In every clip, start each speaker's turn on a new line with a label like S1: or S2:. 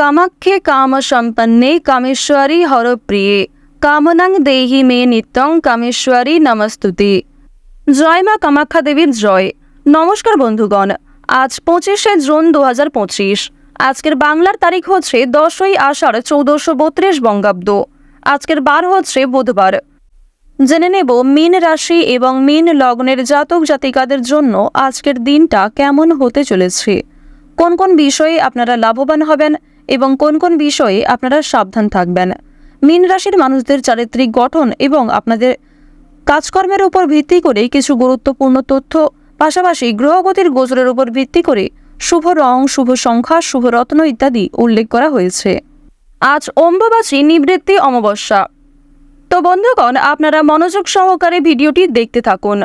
S1: কামাখ্যে কাম সম্পন্নে কামেশ্বরী হরপ্রিয়ে কামনাং দেহি মে নিত্যং কামেশ্বরী নমস্তুতে। জয় মা কামাখ্যা দেবীর জয়। নমস্কার বন্ধুগণ, আজ 25শে জুন 2025। আজকের বাংলার তারিখ হচ্ছে 10ই আষাঢ় 1432 বঙ্গাব্দ। আজকের বার হচ্ছে বুধবার। জেনে নেব মীন রাশি এবং মীন লগ্নের জাতক জাতিকাদের জন্য আজকের দিনটা কেমন হতে চলেছে, কোন কোন বিষয়ে আপনারা লাভবান হবেন এবং কোন কোন বিষয়ে আপনারা সাবধান থাকবেন। মীন রাশির মানুষদের চারিত্রিক গঠন এবং আপনাদের কাজকর্মের উপর ভিত্তি করে কিছু গুরুত্বপূর্ণ তথ্য, পাশাপাশি গ্রহগতির গোচরের উপর ভিত্তি করে শুভ রং, শুভ সংখ্যা, শুভ রত্ন ইত্যাদি উল্লেখ করা হয়েছে। আজ অম্বুবাচী নিবৃত্তি অমাবস্যা। তো বন্ধুগণ, আপনারা মনোযোগ সহকারে ভিডিওটি দেখতে থাকুন।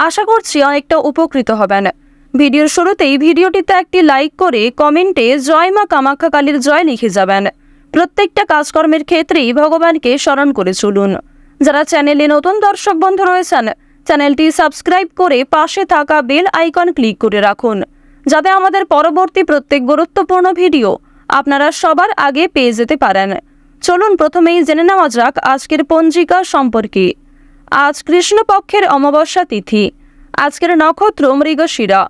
S1: আশা করছি অনেকটা উপকৃত হবেন। ভিডিওর শুরুতেই ভিডিওটিতে একটি লাইক করে কমেন্টে জয় মা কামাখ্যা কালীর জয় লিখে যাবেন। প্রত্যেকটা কাজকর্মের ক্ষেত্রেই ভগবানকে স্মরণ করে চলুন। যারা চ্যানেলে নতুন দর্শক বন্ধু রয়েছেন, চ্যানেলটি সাবস্ক্রাইব করে পাশে থাকা বেল আইকন ক্লিক করে রাখুন, যাতে আমাদের পরবর্তী প্রত্যেক গুরুত্বপূর্ণ ভিডিও আপনারা সবার আগে পেয়ে যেতে পারেন। চলুন প্রথমেই জেনে নেওয়া যাক আজকের পঞ্জিকা সম্পর্কে। আজ কৃষ্ণপক্ষের অমাবস্যা তিথি। আজকের নক্ষত্র মৃগশিরা।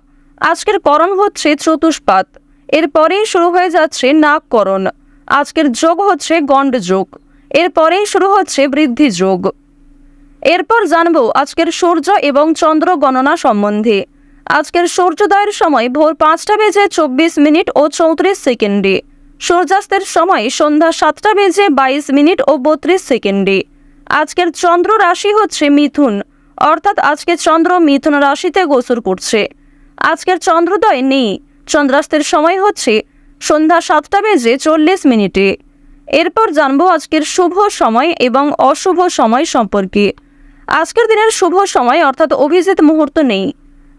S1: আজকের করণ হচ্ছে চতুষ্পাত। এরপরেই শুরু হয়ে যাচ্ছে নাগকরণ। আজকের যোগ হচ্ছে গণ্ড যোগ। এরপরেই শুরু হচ্ছে বৃদ্ধি যোগ। এরপর জানবো আজকের সূর্য এবং চন্দ্র গণনা সম্বন্ধে। আজকের সূর্যোদয়ের সময় ভোর 5টা বেজে 24 মিনিট ও 34 সেকেন্ডে। সূর্যাস্তের সময় সন্ধ্যা 7টা বেজে 22 মিনিট ও 32 সেকেন্ডে। আজকের চন্দ্র রাশি হচ্ছে মিথুন, অর্থাৎ আজকে চন্দ্র মিথুন রাশিতে গোচর করছে। আজকের চন্দ্রোদয় নেই। চন্দ্রাস্তের সময় হচ্ছে সন্ধ্যা 7টা বেজে 40 মিনিটে। এরপর জানবো আজকের শুভ সময় এবং অশুভ সময় সম্পর্কে। আজকের দিনের শুভ সময় অর্থাৎ অভিজিৎ মুহূর্ত নেই।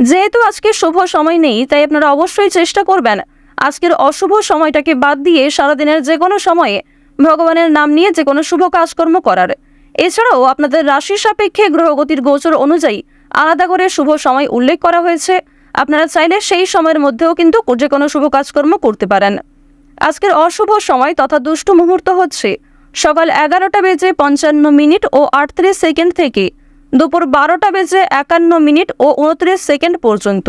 S1: যেহেতু আজকে শুভ সময় নেই, তাই আপনারা অবশ্যই চেষ্টা করবেন আজকের অশুভ সময়টাকে বাদ দিয়ে সারাদিনের যে কোনো সময়ে ভগবানের নাম নিয়ে যে কোনো শুভ কাজকর্ম করার। এছাড়াও আপনাদের রাশি সাপেক্ষে গ্রহগতির গোচর অনুযায়ী আলাদা করে শুভ সময় উল্লেখ করা হয়েছে। আপনারা চাইলে সেই সময়ের মধ্যেও কিন্তু যে কোনো শুভ কাজকর্ম করতে পারেন। আজকের অশুভ সময় তথা দুষ্ট মুহূর্ত হচ্ছে সকাল 11টা বেজে 55 মিনিট ও 38 সেকেন্ড থেকে দুপুর 12টা বেজে 51 মিনিট ও 29 সেকেন্ড পর্যন্ত।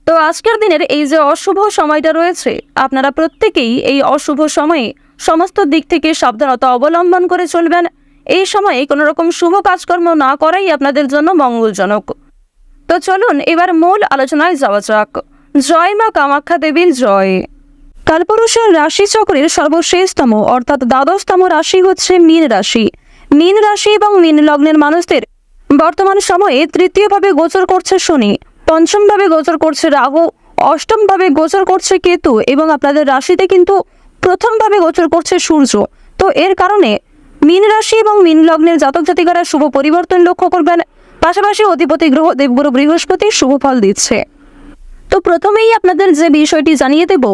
S1: তো আজকের দিনের এই যে অশুভ সময়টা রয়েছে, আপনারা প্রত্যেকেই এই অশুভ সময়ে সমস্ত দিক থেকে সাবধানতা অবলম্বন করে চলবেন। এই সময়ে কোনো রকম শুভ কাজকর্ম না করাই আপনাদের জন্য মঙ্গলজনক। তো চলুন এবার মূল আলোচনায় যাওয়া যাক। জয় মা কামাখ্যা দেবীর জয়। কালপুরুষের রাশিচক্রের সর্বশেষতম অর্থাৎ দ্বাদশতম রাশি হচ্ছে মীন রাশি। মীন রাশি এবং মীন লগ্নের মানুষদের বর্তমান সময়ে তৃতীয়ভাবে গোচর করছে শনি, পঞ্চমভাবে গোচর করছে রাহু, অষ্টমভাবে গোচর করছে কেতু এবং আপনাদের রাশিতে কিন্তু প্রথমভাবে গোচর করছে সূর্য। তো এর কারণে মীন রাশি এবং মীন লগ্নের জাতক জাতিকারা শুভ পরিবর্তন লক্ষ্য করবেন। পাশাপাশি অধিপতি গ্রহ দেবগুরু বৃহস্পতি শুভ ফল দিচ্ছে। তো প্রথমেই আপনাদের যে বিষয়টি জানিয়ে দেব,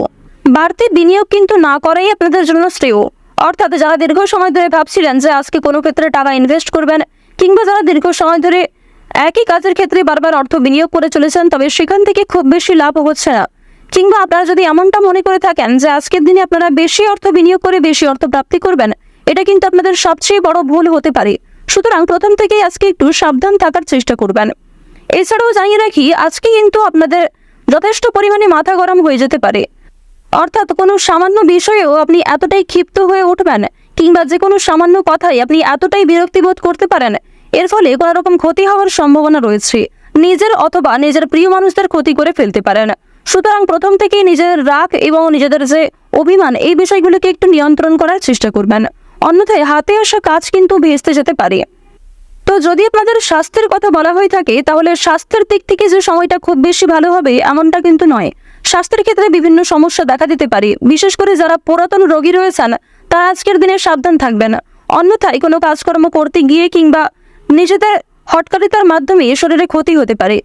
S1: বাড়তি বিনিয়োগ কিন্তু না করাই আপনাদের জন্য শ্রেয়। অর্থাৎ যারা দীর্ঘ সময় ধরে ভাবছিলেন যে আজকে কোনো ক্ষেত্রে টাকা ইনভেস্ট করবেন, কিংবা যারা দীর্ঘ সময় ধরে একই কাজের ক্ষেত্রে বারবার অর্থ বিনিয়োগ করে চলেছেন, তবে সেখান থেকে খুব বেশি লাভ হচ্ছে না, কিংবা আপনারা যদি এমনটা মনে করে থাকেন যে আজকের দিনে আপনারা বেশি অর্থ বিনিয়োগ করে বেশি অর্থ প্রাপ্তি করবেন, এটা কিন্তু আপনাদের সবচেয়ে বড় ভুল হতে পারে। সুতরাং প্রথম থেকেই আজকে একটু সাবধান থাকার চেষ্টা করবেন। এছাড়াও জানিয়ে রাখি, আজকে কিন্তু আপনাদের যথেষ্ট পরিমাণে মাথা গরম হয়ে যেতে পারে। অর্থাৎ কোনো সামান্য বিষয়েও আপনি এতটাই ক্ষিপ্ত হয়ে উঠবেন, কিংবা যে কোনো সামান্য কথাই আপনি এতটাই বিরক্তিবোধ করতে পারেন, এর ফলে কোনো রকম ক্ষতি হওয়ার সম্ভাবনা রয়েছে। নিজের অথবা নিজের প্রিয় মানুষদের ক্ষতি করে ফেলতে পারেন। সুতরাং প্রথম থেকেই নিজের রাগ এবং নিজেদের যে অভিমান, এই বিষয়গুলোকে একটু নিয়ন্ত্রণ করার চেষ্টা করবেন, অন্যথায় হাতে আসা কাজ কিন্তু ভেস্তে যেতে পারে। তো যদি আপনাদের স্বাস্থ্যের কথা বলা হয়ে থাকে, তাহলে স্বাস্থ্যের দিক থেকে যে সময়টা খুব বেশি ভালো হবে এমনটা কিন্তু নয়। স্বাস্থ্যের ক্ষেত্রে বিভিন্ন সমস্যা দেখা দিতে পারে। বিশেষ করে যারা পুরাতন রোগী রয়েছেন, তারা আজকের দিনে সাবধান থাকবেন। অন্যথায় কোনো কাজকর্ম করতে গিয়ে কিংবা নিজেদের হটকারিতার মাধ্যমে শরীরে ক্ষতি হতে পারে।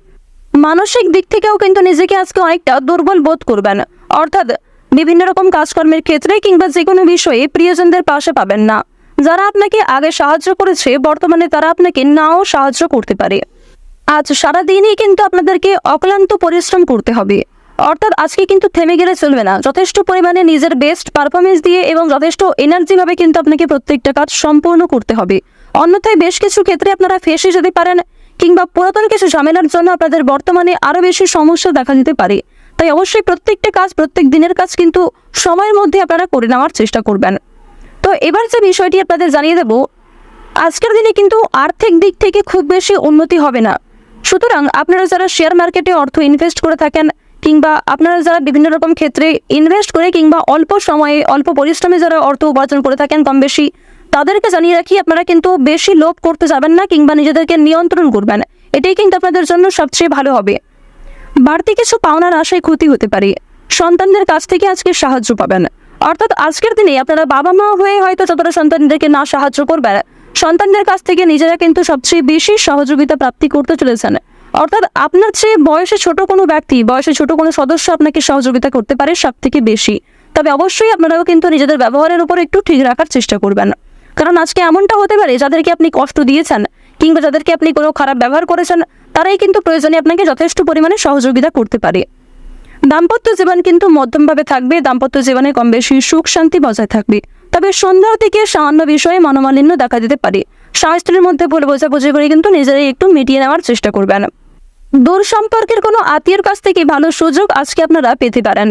S1: মানসিক দিক থেকেও কিন্তু নিজেকে আজকে অনেকটা দুর্বল বোধ করবেন। অর্থাৎ বিভিন্ন রকম কাজকর্মের ক্ষেত্রে কিংবা যে কোনো বিষয়ে প্রিয়জনদের পাশে পাবেন না। যারা আপনাকে আগে সাহায্য করেছে, বর্তমানে তারা আপনাকে নাও সাহায্য করতে পারে। আজ সারাদিনই কিন্তু আপনাদেরকে অক্লান্ত পরিশ্রম করতে হবে। অর্থাৎ আজকে কিন্তু থেমে গেলে চলবে না, যথেষ্ট পরিমাণে নিজের বেস্ট পারফরমেন্স দিয়ে এবং যথেষ্ট এনার্জি ভাবে কিন্তু আপনাকে প্রত্যেকটা কাজ সম্পূর্ণ করতে হবে। অন্যথায় বেশ কিছু ক্ষেত্রে আপনারা ফেঁসে যেতে পারেন, কিংবা পুরাতন কিছু ঝামেলার জন্য আপনাদের বর্তমানে আরো বেশি সমস্যা দেখা দিতে পারে। তাই অবশ্যই প্রত্যেকটা কাজ, প্রত্যেক দিনের কাজ কিন্তু সময়ের মধ্যে আপনারা করে নেওয়ার চেষ্টা করবেন। তো এবার যে বিষয়টি আপনাদের জানিয়ে দেব, আজকের দিনে কিন্তু আর্থিক দিক থেকে খুব বেশি উন্নতি হবে না। সুতরাং আপনারা যারা শেয়ার মার্কেটে অর্থ ইনভেস্ট করে থাকেন, কিংবা আপনারা যারা বিভিন্ন রকম ক্ষেত্রে ইনভেস্ট করে কিংবা অল্প সময়ে অল্প পরিশ্রমে যারা অর্থ উপার্জন করে থাকেন কম বেশি, তাদেরকে জানিয়ে রাখি আপনারা কিন্তু বেশি লোভ করতে যাবেন না, কিংবা নিজেদেরকে নিয়ন্ত্রণ করবেন। এটাই কিন্তু আপনাদের জন্য সবচেয়ে ভালো হবে। বাড়তি কিছু পাওনার আশায় ক্ষতি হতে পারে। সন্তানদের কাছ থেকে আজকে সাহায্য পাবেন। অর্থাৎ আজকের দিনে আপনারা বাবা মা হয়ে হয়তো যতটা সন্তানদেরকে না সাহায্য করবেন, সন্তানদের কাছ থেকে নিজেরা কিন্তু সবচেয়ে বেশি সহযোগিতা প্রাপ্তি করতে চলেছেন। অর্থাৎ আপনার চেয়ে বয়সে ছোট কোনো ব্যক্তি, বয়সে ছোট কোনো সদস্য আপনাকে সহযোগিতা করতে পারে সব থেকে বেশি। তবে অবশ্যই আপনারাও কিন্তু নিজেদের ব্যবহারের উপর একটু ঠিক রাখার চেষ্টা করবেন, কারণ আজকে এমনটা হতে পারে যাদেরকে আপনি কষ্ট দিয়েছেন কিংবা যাদেরকে আপনি কোনো খারাপ ব্যবহার করেছেন, তারাই কিন্তু প্রয়োজনে আপনাকে যথেষ্ট পরিমাণে সহযোগিতা করতে পারে। দাম্পত্য জীবন কিন্তু মধ্যমভাবে থাকবে। দাম্পত্য জীবনে কম বেশি সুখ শান্তি বজায় থাকবে। তবে সন্ধ্যার দিকে সামান্য বিষয়ে মনোমালিন্য দেখা দিতে পারে। স্বামী স্ত্রীর মধ্যে ভুল বোঝাবুঝি করে কিন্তু নিজেরাই একটু মিটিয়ে নেওয়ার চেষ্টা করবেন। দূর সম্পর্কের কোনো আত্মীয়ের কাছ থেকে ভালো সুযোগ আজকে আপনারা পেতে পারেন,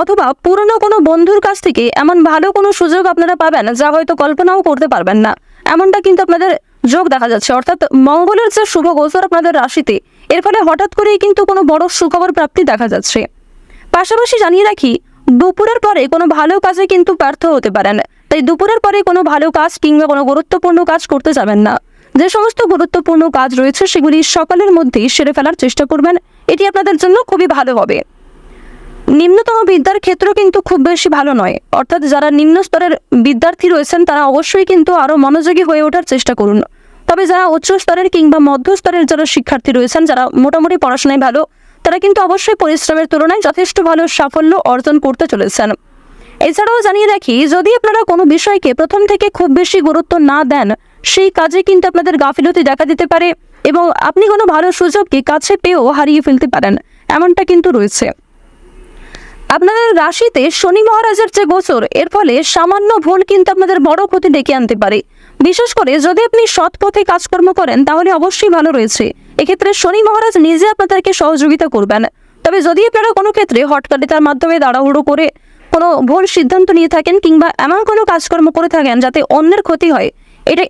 S1: অথবা পুরনো কোনো বন্ধুর কাছ থেকে এমন ভালো কোনো সুযোগ আপনারা পাবেন যা হয়তো কল্পনাও করতে পারবেন না, এমনটা কিন্তু আপনাদের যোগ দেখা যাচ্ছে। অর্থাৎ মঙ্গলের যে শুভ গোচর আপনাদের রাশিতে, এর ফলে হঠাৎ করেই কিন্তু কোনো বড় সুখবর প্রাপ্তি দেখা যাচ্ছে। পাশাপাশি জানিয়ে রাখি, দুপুরের পরে কোনো ভালো কাজে কিন্তু ব্যর্থ হতে পারেন। তাই দুপুরের পরে কোনো ভালো কাজ কিংবা কোনো গুরুত্বপূর্ণ কাজ করতে যাবেন না। যে সমস্ত গুরুত্বপূর্ণ কাজ রয়েছে সেগুলি সকালের মধ্যেই সেরে ফেলার চেষ্টা করবেন, এটি আপনাদের জন্য খুবই ভালো হবে। নিম্নতম বিদ্যার ক্ষেত্র কিন্তু খুব বেশি ভালো নয়। অর্থাৎ যারা নিম্ন স্তরের বিদ্যার্থী রয়েছেন তারা অবশ্যই কিন্তু আরো মনোযোগী হয়ে ওঠার চেষ্টা করুন। তবে যারা উচ্চ স্তরের কিংবা মধ্য স্তরের যারা শিক্ষার্থী রয়েছেন, যারা মোটামুটি পড়াশোনায় ভালো, তারা কিন্তু অবশ্যই পরিশ্রমের তুলনায় যথেষ্ট ভালো সাফল্য অর্জন করতে চলেছেন। এছাড়াও জানিয়ে রাখি, যদি আপনারা কোনো বিষয়কে প্রথম থেকে খুব বেশি গুরুত্ব না দেন, সেই কাজে কিন্তু আপনাদের গাফিলতি দেখা দিতে পারে এবং আপনি কোনো ভালো সুযোগকে কাছে পেয়েও হারিয়ে ফেলতে পারেন, এমনটা কিন্তু রয়েছে। আপনাদের রাশিতে শনি মহারাজের যে গোচর, এর ফলে সামান্য ভুল কিন্তু আপনাদের বড় ক্ষতি ডেকে আনতে পারে। বিশেষ করে যদি আপনি সৎ পথে কাজকর্ম করেন তাহলে অবশ্যই ভালো রয়েছে। এক্ষেত্রে শনি মহারাজ নিজে আপনাদেরকে সহযোগিতা করবেন। তবে যদি আপনারা কোনো ক্ষেত্রে হটকারিতার মাধ্যমে তাড়াহুড়ো করে কোনো ভুল সিদ্ধান্ত নিয়ে থাকেন কিংবা এমন কোনো কাজকর্ম করে থাকেন যাতে অন্যের ক্ষতি হয়,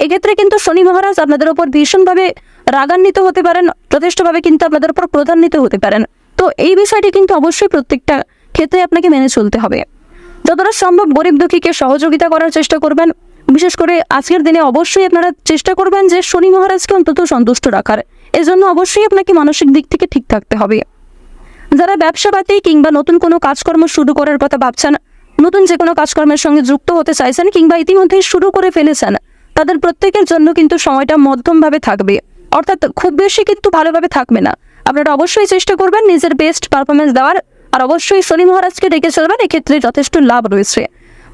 S1: এক্ষেত্রে কিন্তু শনি মহারাজ আপনাদের উপর ভীষণভাবে রাগান্বিত হতে পারেন, যথেষ্টভাবে কিন্তু আপনাদের উপর ক্রোধান্বিত হতে পারেন। তো এই বিষয়টি কিন্তু অবশ্যই প্রত্যেকটা ক্ষেত্রে আপনাকে মেনে চলতে হবে। যতটা সম্ভব গরিব দুঃখীকে সহযোগিতা করার চেষ্টা করবেন। বিশেষ করে আজকের দিনে অবশ্যই আপনারা চেষ্টা করবেন যে শনি মহারাজকে অন্তত সন্তুষ্ট রাখার। এজন্য অবশ্যই আপনাকে মানসিক দিক থেকে ঠিক থাকতে হবে। যারা ব্যবসাপাতি কিংবা নতুন কোনো কাজকর্ম শুরু করার কথা ভাবছেন, নতুন যে কোনো কাজকর্মের সঙ্গে যুক্ত হতে চাইছেন কিংবা ইতিমধ্যেই শুরু করে ফেলেছেন, তাদের প্রত্যেকের জন্য কিন্তু সময়টা মধ্যমভাবে থাকবে। অর্থাৎ খুব বেশি কিন্তু ভালোভাবে থাকবে না। আপনারা অবশ্যই চেষ্টা করবেন নিজের বেস্ট পারফরমেন্স দেওয়ার, আর অবশ্যই শনি মহারাজকে ডেকে চলবেন, এক্ষেত্রে যথেষ্ট লাভ রয়েছে।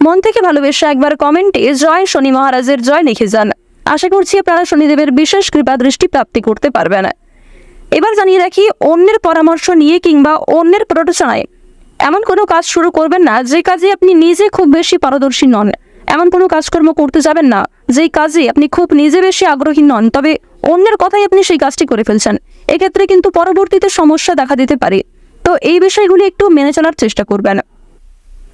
S1: মন থেকে ভালোবেসে একবার কমেন্টে জয় শনি মহারাজের জয় লিখে যান। আশা করছি আপনারা শনিদেবের বিশেষ কৃপা দৃষ্টি প্রাপ্তি করতে পারবেন। এবার জানিয়ে রাখি, অন্যের পরামর্শ নিয়ে কিংবা অন্যের প্ররোচনায় এমন কোনো কাজ শুরু করবেন না যে কাজে আপনি নিজে খুব বেশি পারদর্শী নন। এমন কোনো কাজকর্ম করতে যাবেন না যেই কাজে আপনি খুব নিজে বেশি আগ্রহী নন, তবে অন্যের কথাই আপনি সেই কাজটি করে ফেলছেন। এক্ষেত্রে কিন্তু পরবর্তীতে সমস্যা দেখা দিতে পারে। তো এই বিষয়গুলি একটু মেনে চলার চেষ্টা করবেন।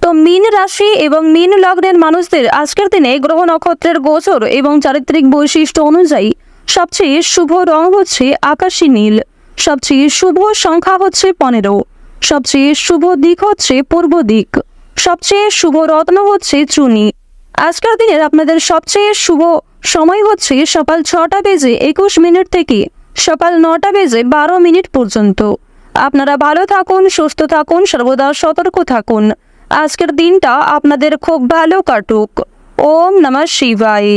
S1: তো মীন রাশি এবং মীন লগ্নের মানুষদের আজকের দিনে গ্রহ নক্ষত্রের গোচর এবং চারিত্রিক বৈশিষ্ট্য অনুযায়ী সবচেয়ে শুভ রং হচ্ছে আকাশী নীল, সবচেয়ে শুভ সংখ্যা হচ্ছে 15, সবচেয়ে শুভ দিক হচ্ছে পূর্ব দিক, সবচেয়ে শুভ রত্ন হচ্ছে চুনি। আজকের দিনের আপনাদের সবচেয়ে শুভ সময় হচ্ছে সকাল 6:21 থেকে সকাল 9:12 পর্যন্ত। আপনারা ভালো থাকুন, সুস্থ থাকুন, সর্বদা সতর্ক থাকুন। আজকের দিনটা আপনাদের খুব ভালো কাটুক। ওম নমঃ শিবায়।